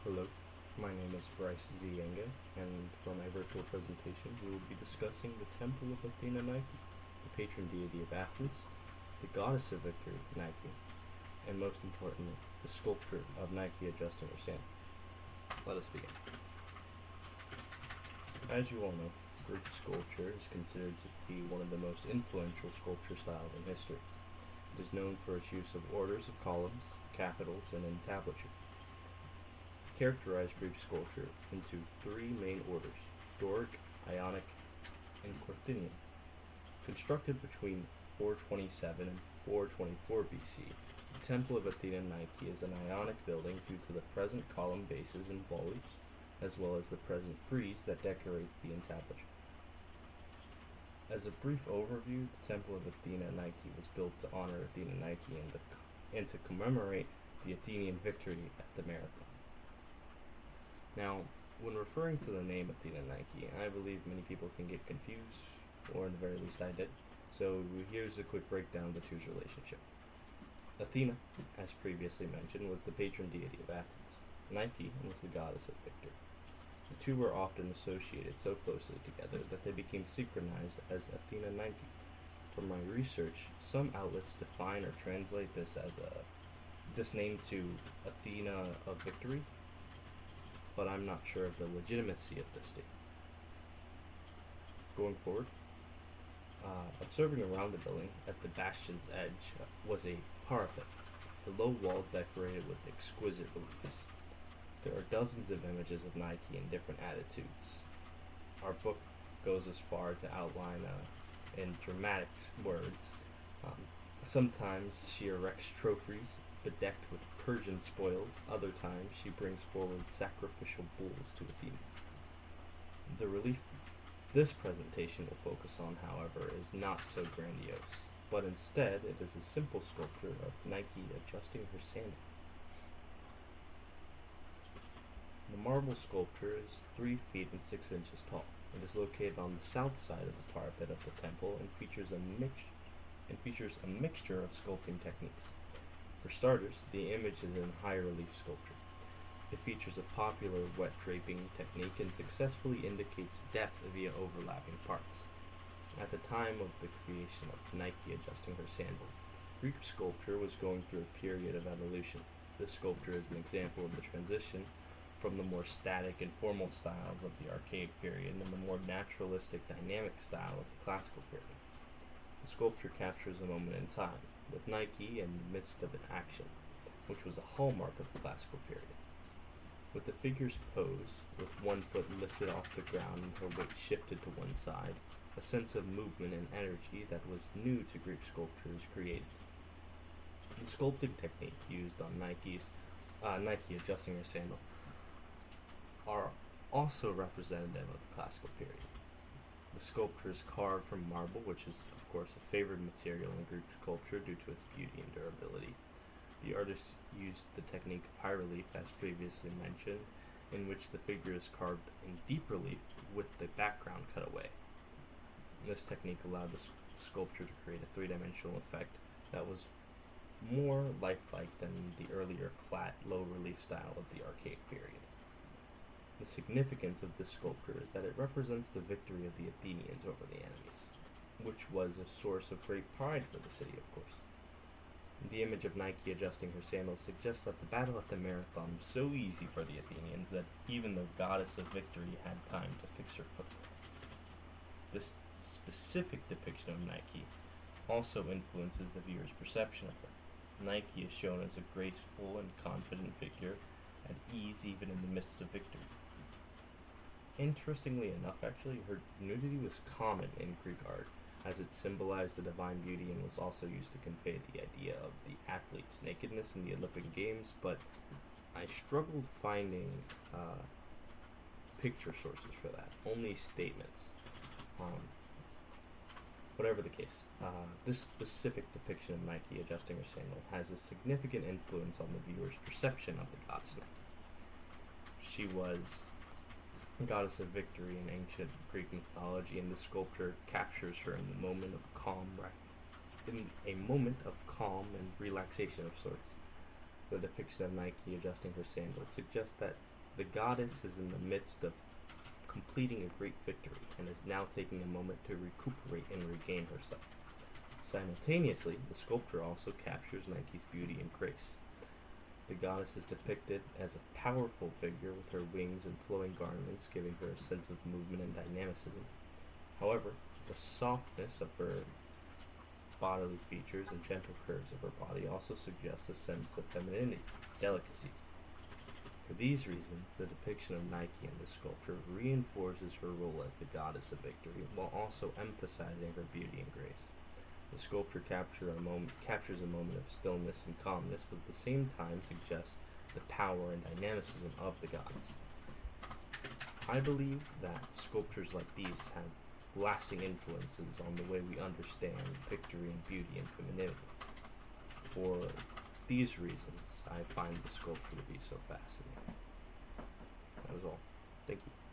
Hello, my name is Bryce Zienga, and for my virtual presentation, we will be discussing the Temple of Athena Nike, the patron deity of Athens, the goddess of victory, Nike, and most importantly, the sculpture of Nike adjusting her sandal. Let us begin. As you all know, Greek sculpture is considered to be one of the most influential sculpture styles in history. It is known for its use of orders of columns, capitals, and entablature. Characterized Greek sculpture into three main orders: Doric, Ionic, and Corinthian. Constructed between 427 and 424 BC, the Temple of Athena Nike is an Ionic building due to the present column bases and volutes, as well as the present frieze that decorates the entablature. As a brief overview, the Temple of Athena Nike was built to honor Athena Nike and to commemorate the Athenian victory at the marathon. Now, when referring to the name Athena Nike, I believe many people can get confused, or at the very least I did. So here's a quick breakdown of the two's relationship. Athena, as previously mentioned, was the patron deity of Athens. Nike was the goddess of victory. The two were often associated so closely together that they became synchronized as Athena Nike. From my research, some outlets define or translate this name to Athena of victory, but I'm not sure of the legitimacy of this statement. Going forward, observing around the building, at the bastion's edge was a parapet, a low wall decorated with exquisite reliefs. There are dozens of images of Nike in different attitudes. Our book goes as far to outline in dramatic words. Sometimes she erects trophies bedecked with Persian spoils. Other times she brings forward sacrificial bulls to Athena. The relief this presentation will focus on, however, is not so grandiose, but instead it is a simple sculpture of Nike adjusting her sandal. The marble sculpture is 3 feet and 6 inches tall. It is located on the south side of the parapet of the temple and features a mixture of sculpting techniques. For starters, the image is in high relief sculpture. It features a popular wet draping technique and successfully indicates depth via overlapping parts. At the time of the creation of Nike adjusting her sandal, Greek sculpture was going through a period of evolution. This sculpture is an example of the transition from the more static and formal styles of the archaic period and the more naturalistic, dynamic style of the classical period. The sculpture captures a moment in time, with Nike in the midst of an action, which was a hallmark of the classical period. With the figure's pose, with one foot lifted off the ground and her weight shifted to one side, a sense of movement and energy that was new to Greek sculpture is created. The sculpting technique used on Nike adjusting her sandal are also representative of the classical period. The sculpture is carved from marble, which is, of course, a favored material in Greek sculpture due to its beauty and durability. The artist used the technique of high relief, as previously mentioned, in which the figure is carved in deep relief with the background cut away. This technique allowed the sculpture to create a three-dimensional effect that was more lifelike than the earlier flat, low-relief style of the archaic period. The significance of this sculpture is that it represents the victory of the Athenians over the enemies, which was a source of great pride for the city, of course. The image of Nike adjusting her sandals suggests that the battle at the marathon was so easy for the Athenians that even the goddess of victory had time to fix her footwear. This specific depiction of Nike also influences the viewer's perception of her. Nike is shown as a graceful and confident figure, at ease even in the midst of victory. Interestingly enough, actually, her nudity was common in Greek art, as it symbolized the divine beauty and was also used to convey the idea of the athlete's nakedness in the Olympic Games, but I struggled finding picture sources for that, only statements. Whatever the case, this specific depiction of Nike adjusting her sandal has a significant influence on the viewer's perception of the goddess Nike. She was the goddess of victory in ancient Greek mythology, and the sculpture captures her in a moment of calm and relaxation of sorts. The depiction of Nike adjusting her sandals suggests that The goddess is in the midst of completing a great victory and is now taking a moment to recuperate and regain herself. Simultaneously, the sculpture also captures Nike's beauty and grace. The goddess is depicted as a powerful figure with her wings and flowing garments, giving her a sense of movement and dynamicism. However, the softness of her bodily features and gentle curves of her body also suggest a sense of femininity, delicacy. For these reasons, the depiction of Nike in the sculpture reinforces her role as the goddess of victory while also emphasizing her beauty and grace. The sculpture captures a moment of stillness and calmness, but at the same time suggests the power and dynamicism of the goddess. I believe that sculptures like these have lasting influences on the way we understand victory and beauty and femininity. For these reasons, I find the sculpture to be so fascinating. That was all. Thank you.